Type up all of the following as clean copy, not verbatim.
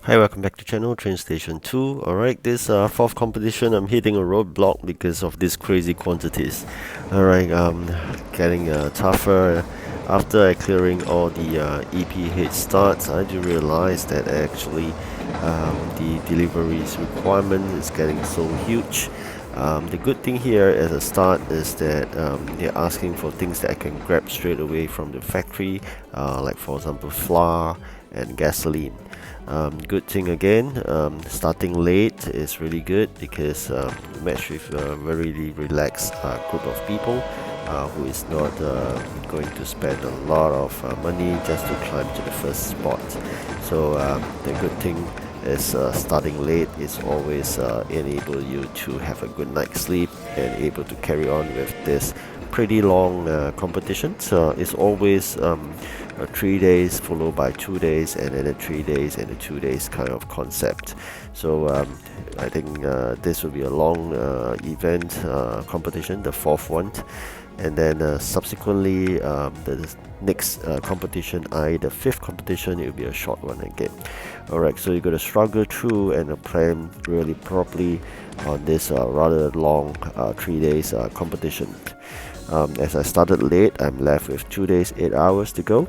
Hi, welcome back to channel TrainStation 2. Alright, this fourth competition, I'm hitting a roadblock because of these crazy quantities. Alright, getting tougher. After I clearing all the EP head starts, I do realize that actually the deliveries requirement is getting so huge. The good thing here at the start is that they're asking for things that I can grab straight away from the factory, like for example flour and gasoline. Good thing again, starting late is really good because match with a very relaxed group of people who is not going to spend a lot of money just to climb to the first spot. So the good thing is starting late is always enable you to have a good night's sleep and able to carry on with this pretty long competition. So it's always 3 days followed by 2 days and then 3 days and 2 days kind of concept. So I think this will be a long event competition, the fourth one, and then subsequently the next competition, the fifth competition, it will be a short one again. Alright, so you got to struggle through and plan really properly on this rather long 3 days competition. As I started late, I'm left with 2 days, 8 hours to go.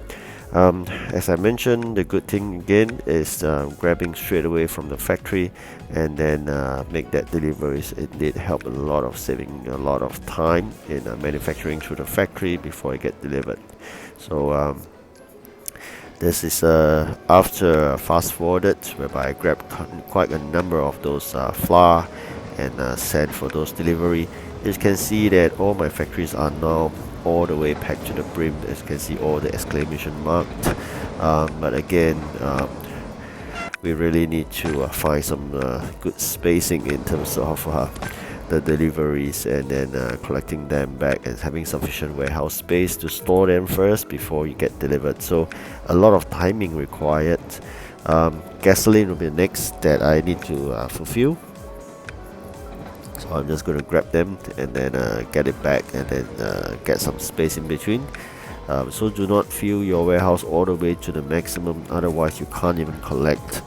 As I mentioned, the good thing again is grabbing straight away from the factory and then make that deliveries. It did help a lot of saving a lot of time in manufacturing through the factory before it get delivered. So this is after fast forwarded, whereby I grabbed quite a number of those flour and sent for those delivery. You can see that all my factories are now all the way packed to the brim. As you can see, all the exclamation marked. But again, we really need to find some good spacing in terms of the deliveries and then collecting them back and having sufficient warehouse space to store them first before you get delivered. So a lot of timing required. Gasoline will be the next that I need to fulfill. So I'm just going to grab them and then get it back and then get some space in between. So do not fill your warehouse all the way to the maximum, otherwise you can't even collect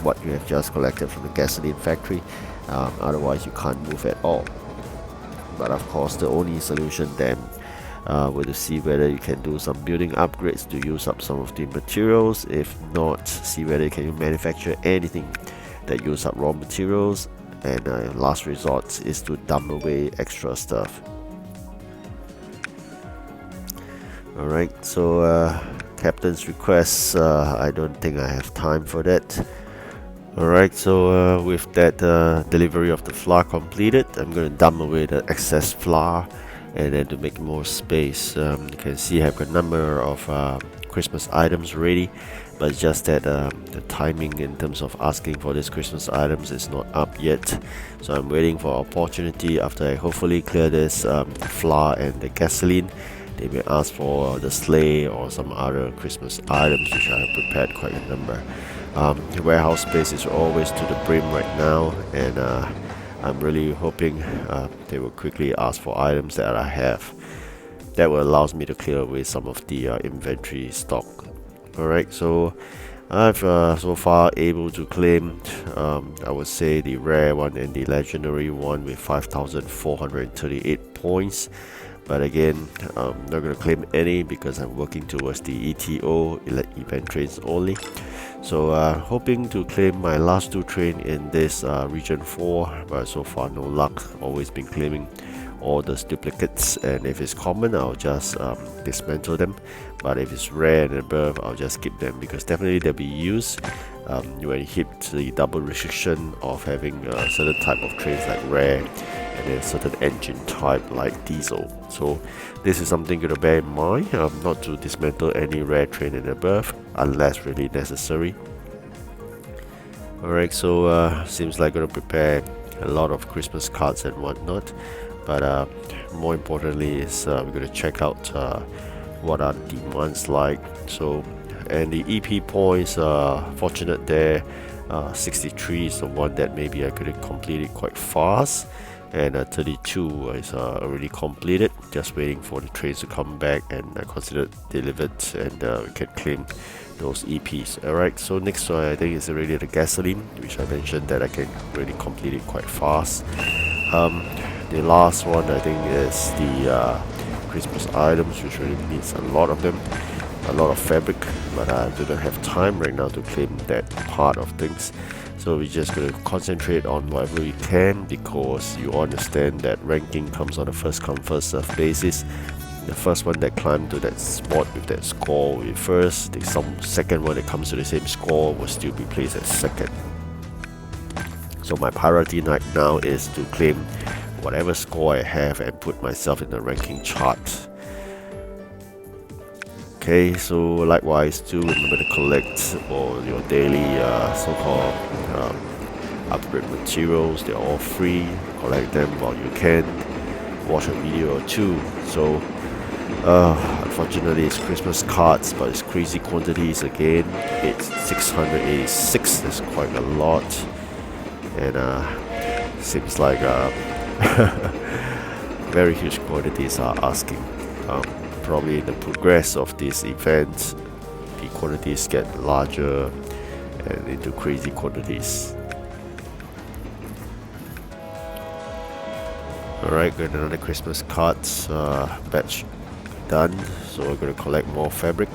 what you have just collected from the gasoline factory. Otherwise you can't move at all. But of course the only solution then will to see whether you can do some building upgrades to use up some of the materials. If not, see whether you can manufacture anything that use up raw materials, and last resort is to dump away extra stuff. Alright, so captain's request, I don't think I have time for that. Alright, so with that delivery of the flour completed, I'm going to dump away the excess flour and then to make more space. You can see I have a number of Christmas items ready, but it's just that the timing in terms of asking for these Christmas items is not up yet. So I'm waiting for opportunity. After I hopefully clear this flour and the gasoline, they may ask for the sleigh or some other Christmas items, which I have prepared quite a number. The warehouse space is always to the brim right now, and I'm really hoping they will quickly ask for items that I have. That will allow me to clear away some of the inventory stock. Alright, so I've so far able to claim, I would say, the rare one and the legendary one with 5,438 points. But again, I'm not going to claim any because I'm working towards the ETO, event trains only. So hoping to claim my last 2 train in this region 4, but so far no luck. Always been claiming all those duplicates, and if it's common I'll just dismantle them, but if it's rare and above I'll just keep them, because definitely they'll be used when you hit the double restriction of having a certain type of trains like rare and then certain engine type like diesel. So this is something you gotta bear in mind, not to dismantle any rare train and above unless really necessary. Alright, so seems like gonna prepare a lot of Christmas cards and whatnot, but more importantly is we're going to check out what are the demands like. So, and the EP points, fortunate there, 63 is the one that maybe I could have completed quite fast, and 32 is already completed, just waiting for the trains to come back and considered delivered, and we can claim those EPs. Alright, so next one I think is already the gasoline, which I mentioned that I can really complete it quite fast. The last one I think is the Christmas items, which really needs a lot of them, a lot of fabric, but I do not have time right now to claim that part of things. So we're just going to concentrate on whatever we can, because you understand that ranking comes on a first come first serve basis. The first one that climbed to that spot with that score will be first. The second one that comes to the same score will still be placed as second. So my priority right now is to claim whatever score I have and put myself in the ranking chart. Okay, so likewise do remember to collect all your daily so-called upgrade materials. They're all free. Collect them while you can. Watch a video or two. So unfortunately it's Christmas cards, but it's crazy quantities again. It's 686. That's quite a lot, and seems like very huge quantities are asking. Probably in the progress of this event, the quantities get larger and into crazy quantities. Alright, got another Christmas cards batch done, so we're going to collect more fabric,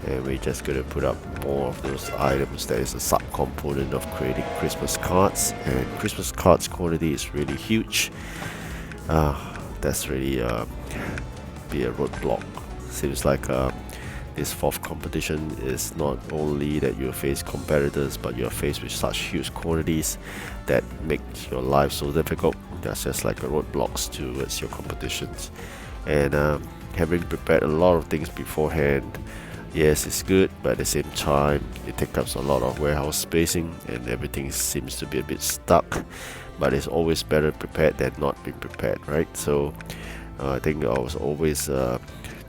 and we're just going to put up more of those items. That is a sub-component of creating Christmas cards, and Christmas cards quantity is really huge. That's really be a roadblock. Seems like this fourth competition is not only that you face competitors, but you're faced with such huge quantities that make your life so difficult. That's just like a roadblocks towards your competitions. And having prepared a lot of things beforehand, yes, it's good, but at the same time it takes up a lot of warehouse spacing and everything seems to be a bit stuck. But it's always better prepared than not being prepared, right? So I think I was always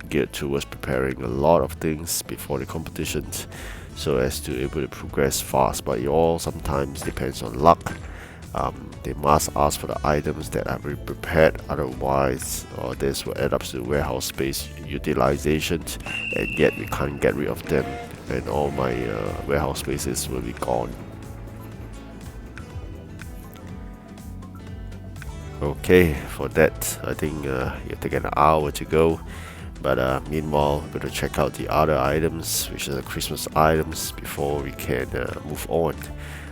geared towards preparing a lot of things before the competitions, so as to able to progress fast. But it all sometimes depends on luck. They must ask for the items that are very prepared, otherwise this will add up to warehouse space utilization, and yet we can't get rid of them, and all my warehouse spaces will be gone. Okay, for that I think you take an hour to go, but meanwhile we're going to check out the other items, which are the Christmas items, before we can move on.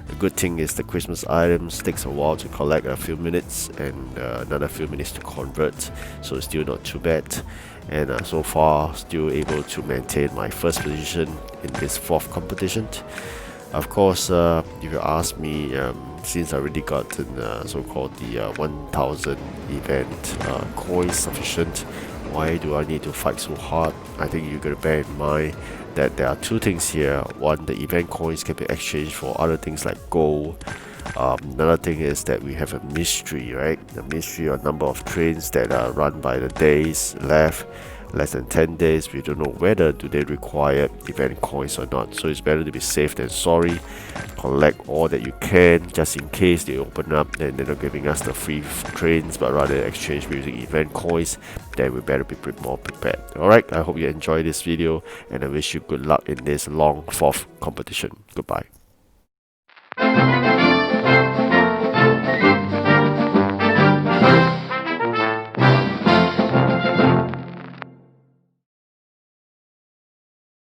The good thing is the Christmas items takes a while to collect, a few minutes, and another few minutes to convert, so it's still not too bad. And so far still able to maintain my first position in this fourth competition. Of course, if you ask me, since I already gotten so-called the 1000 event coins sufficient, why do I need to fight so hard? I think you gotta bear in mind that there are two things here. One, the event coins can be exchanged for other things like gold. Another thing is that we have a mystery, right? The mystery or number of trains that are run by the days left. Less than 10 days, we don't know whether do they require event coins or not, so it's better to be safe than sorry. Collect all that you can, just in case they open up and they're not giving us the free trains, but rather exchange using event coins. Then we better be more prepared. Alright, I hope you enjoyed this video, and I wish you good luck in this long fourth competition. Goodbye.